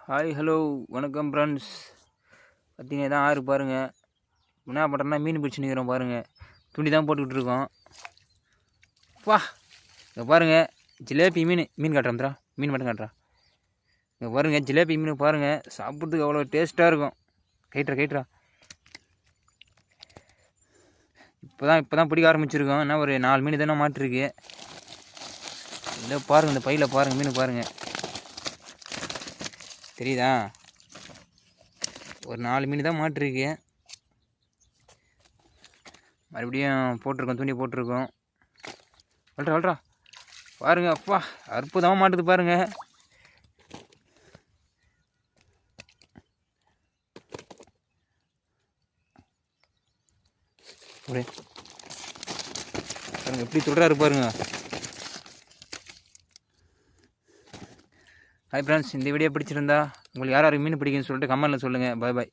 Hi hello வணக்கம் friends. பார்த்தீங்கன்னா தான் ஆறு பாருங்கள். என்ன பண்ணுறேன்னா மீன் பிடிச்சி நிற்கிறோம் பாருங்கள். துணி தான் போட்டுக்கிட்டு இருக்கோம். வா இங்கே பாருங்கள், ஜிலேபி மீன் காட்டுறா, மீன் மட்டும் காட்டுறா. இங்கே பாருங்கள், ஜிலேபி மீன் பாருங்கள், சாப்பிட்றதுக்கு அவ்வளோ டேஸ்ட்டாக இருக்கும். கைட்டுறா இப்போ தான் பிடிக்க ஆரம்பிச்சிருக்கோம். என்ன ஒரு 4 மீன் தானே மாட்டிருக்கு. இல்லை பாருங்கள், இந்த பையில் பாருங்கள், மீன் பாருங்கள், தெரியுதா? ஒரு 4 மீன் தான் மாட்டிருக்கு. மறுபடியும் போட்டிருக்கோம், துணி போட்டிருக்கோம். வளர்றா பாருங்க, அப்பா அற்புதமாக மாட்டுது பாருங்க. பாருங்க எப்படி தொடராரு பாருங்க. ஹாய் ஃப்ரெண்ட்ஸ், இந்த வீடியோ பிடிச்சிருந்தா உங்களுக்கு யார் மீன் பிடிக்குன்னு சொல்லிட்டு கமெண்ட்டில் சொல்லுங்கள். பாய் பாய்.